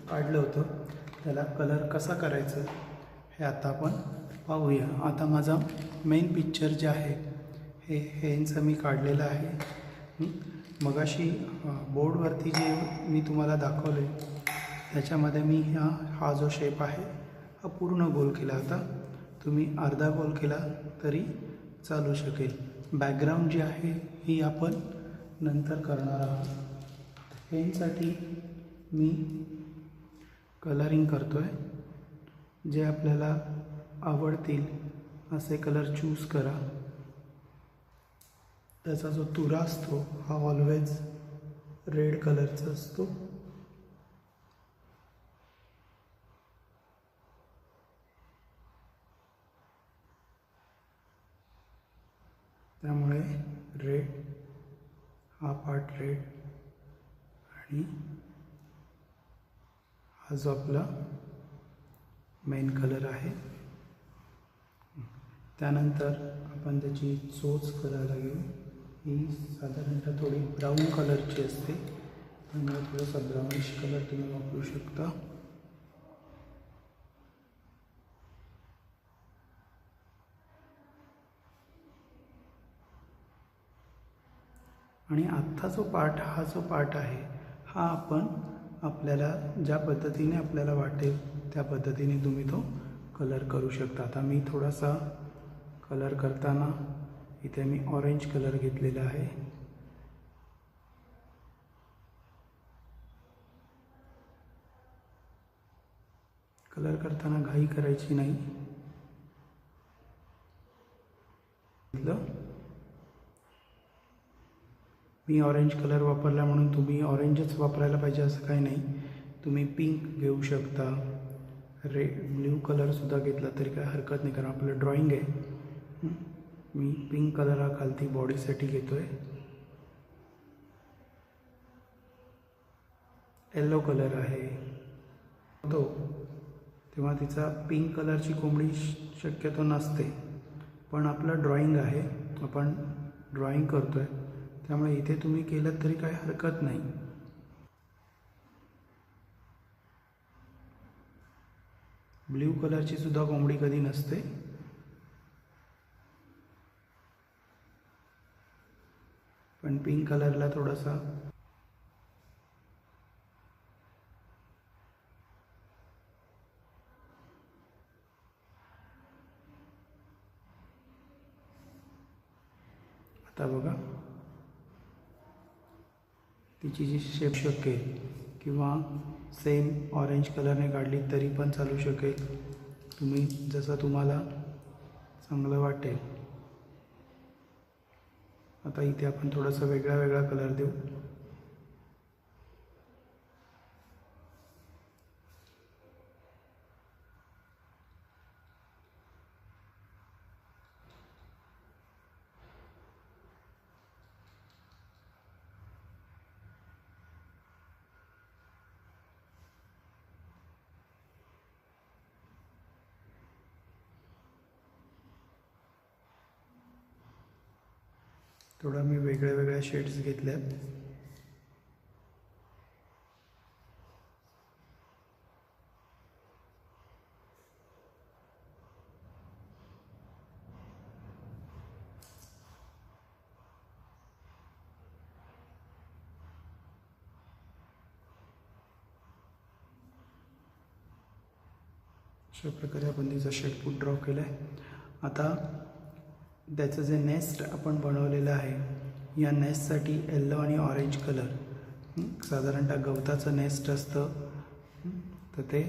काढलं होतं त्याला कलर कसा करायचं हे आता आपण पाहूया। आता माझा मेन पिक्चर जे आहे हेंचं मी काढलेलं आहे। मगाशी बोर्डवरती जे मी तुम्हाला दाखवले त्याच्यामध्ये मी हा जो शेप आहे हा पूर्ण गोल केला होता। तुम्ही अर्धा गोल केला तरी चालू शकेल। बॅकग्राऊंड जी आहे ही आपण नंतर करणार आहोत। हेंसाठी मी कलरिंग करतो आहे। जे आपल्याला आवडतील असे कलर चूज करा। त्याचा जो तुरा असतो हा ऑलवेज रेड कलरचा असतो। त्यामुळे रेड हा पार्ट रेड आणि हा जो आपला मेन कलर आहे। त्यानंतर आपण त्याची चोच करायला घेऊ। ही साधारणतः थोडी ब्राऊन कलरची असते, त्यामुळे थोडासा ब्राउनिश कलर तुम्ही वापरू शकता। आणि आत्ता जो पार्ट आहे हा आपण आपल्याला ज्या पद्धतीने आपल्याला वाटेल त्या पद्धतीने तुम्ही तो कलर करू शकता। आता मी थोडासा कलर करताना इथे मी ऑरेंज कलर घेतलेला आहे। कलर करताना घाई करायची नाही। मी ऑरेंज कलर वापरला म्हणून तुम्ही ऑरेंजच वापरायला पाहिजे असं काही नाही। तुम्ही पिंक घेऊ शकता, ब्ल्यू कलरसुद्धा घेतला तरी काय हरकत नाही, कारण आपलं ड्रॉइंग आहे। मी पिंक कलर हा खालती बॉडीसाठी घेतो आहे। येलो कलर आहे तो, तेव्हा तिचा पिंक कलरची कोंबडी शक्यतो नसते, पण आपलं ड्रॉइंग आहे, आपण ड्रॉइंग करतो आहे, त्यामुळे इथे तुम्ही केलं तरी काही हरकत नाही। ब्ल्यू कलरची सुद्धा कोंबडी कधी नसते। पण पिंक कलरला थोडासा आता बघा तिची जी शेप शकेल किंवा सेम ऑरेंज कलरने काढली तरी पण चालू शकेल, तुम्ही जसं तुम्हाला चांगलं वाटेल। आता इथे आपण थोडासा वेगळा कलर देऊ। थोडा मी वेगळ्या शेड्स घेतल्यात। अशा प्रकारे आपण तिचा शेडपूट ड्रॉ केला आहे। आता त्याचं जे नेस्ट आपण बनवलेलं आहे या नेस्टसाठी येल्लो आणि ऑरेंज कलर, साधारणतः गवताचं नेस्ट असतं तर ते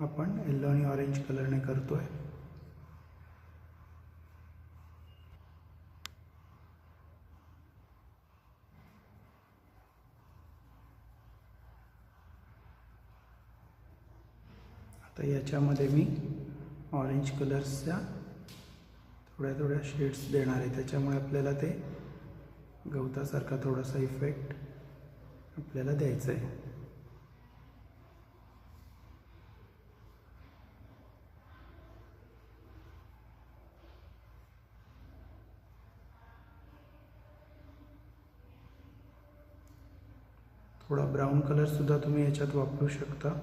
आपण येल्लो आणि ऑरेंज कलरने करतो आहे। आता याच्यामध्ये मी ऑरेंज कलर्सच्या थोड्या शेड्स देणार आहे, त्याच्यामुळे आपल्याला ते गवतासारखा थोडासा इफेक्ट आपल्याला द्यायचा आहे। थोड़ा ब्राउन कलर सुद्धा तुम्ही याच्यात वापरू शकता।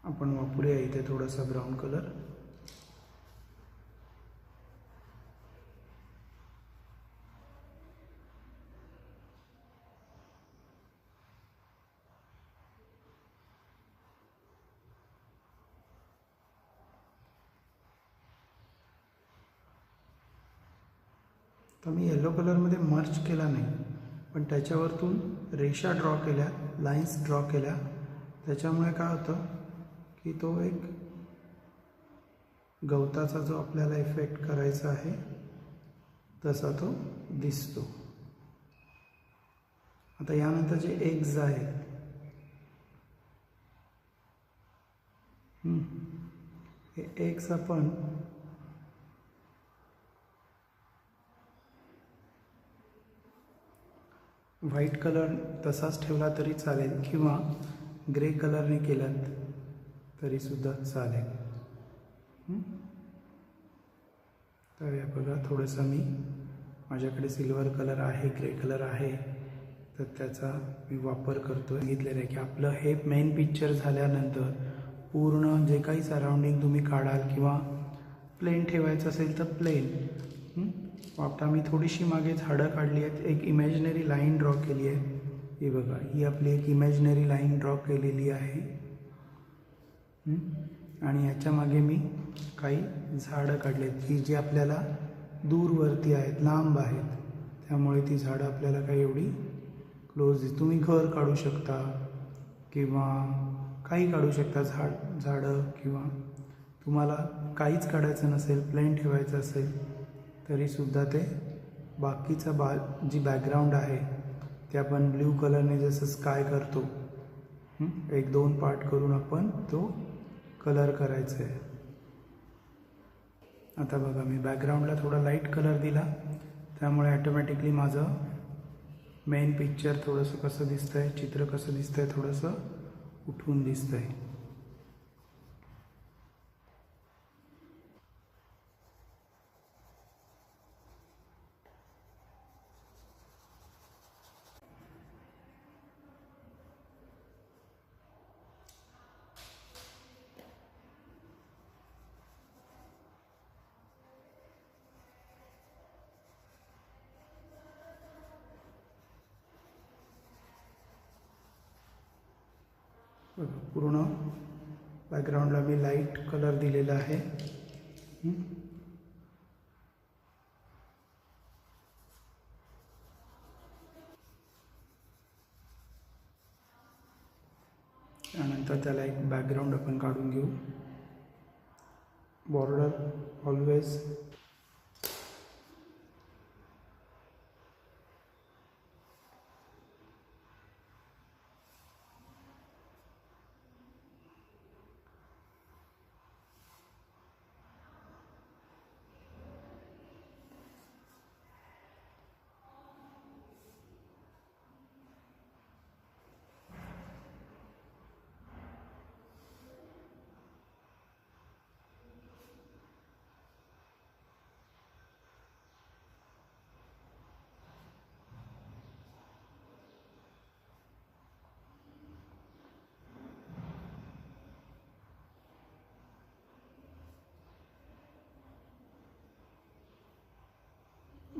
आपण वापरूया इथे थोडासा ब्राऊन कलर. तर मी येलो कलरमध्ये मर्ज केला नाही, पण त्याच्यावरतून रेषा ड्रॉ केल्या, लाईन्स ड्रॉ केल्या. त्याच्यामुळे काय होतं की तो एक गवताचा जो आपल्याला इफेक्ट करायचा आहे तसा तो दिसतो. आता यानंतर जे एग्ज आहेत, हे एग्ज आपण व्हाईट कलर तसाच ठेवला तरी चालेल किंवा ग्रे कलरने केलात तरीसुद्धा चालेल. तर या बघा, थोडंसं माझ्याकडे सिल्वर कलर आहे, ग्रे कलर आहे, तर त्याचा मी वापर करतो. सांगितलेलं आहे की आपलं हे मेन पिक्चर झाल्यानंतर पूर्ण जे काही सराउंडिंग तुम्ही काढाल किंवा प्लेन ठेवायचं असेल तर प्लेन. आता मी थोडीशी मागे झाडं काढली आहेत, एक इमॅजिनरी लाईन ड्रॉ केली आहे. ही बघा, ही आपली एक इमॅजिनरी लाईन ड्रॉ केलेली आहे. आणि याच्या मागे मी काही झाडं काढली आहेत की जी आपल्याला दूरवरती आहेत, लांब आहेत, त्यामुळे ती झाडं आपल्याला काही एवढी क्लोज दिसत. तुम्ही घर काढू शकता किंवा काही काढू शकता, झाडं, किंवा तुम्हाला काहीच काढायचं नसेल, प्लेन ठेवायचं असेल तरीसुद्धा ते बाकीचं जी बॅकग्राऊंड आहे ते आपण ब्ल्यू कलरने जसं स्काय करतो, 1-2 पार्ट करून आपण तो कलर करायचा आहे. आता बघा, मी बॅकग्राऊंडला थोडा लाईट कलर दिला, त्यामुळे ॲटोमॅटिकली माझं मेन पिक्चर थोडंसं कसं दिसतं आहे, चित्र कसं दिसतं आहे, थोडंसं उठून दिसतं आहे. पूर्ण बॅकग्राऊंडला मी लाईट कलर दिलेला आहे. त्यानंतर त्याला एक बॅकग्राऊंड आपण काढून घेऊ. बॉर्डर ऑलवेज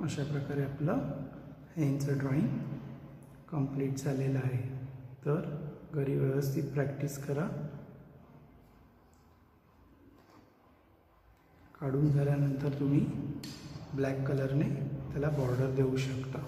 अशा प्रकारे आपलं हेंचं ड्रॉईंग कंप्लीट झालेलं आहे. तर घरी व्यवस्थित प्रॅक्टिस करा. काढून झाल्यानंतर तुम्ही ब्लॅक कलरने त्याला बॉर्डर देऊ शकता.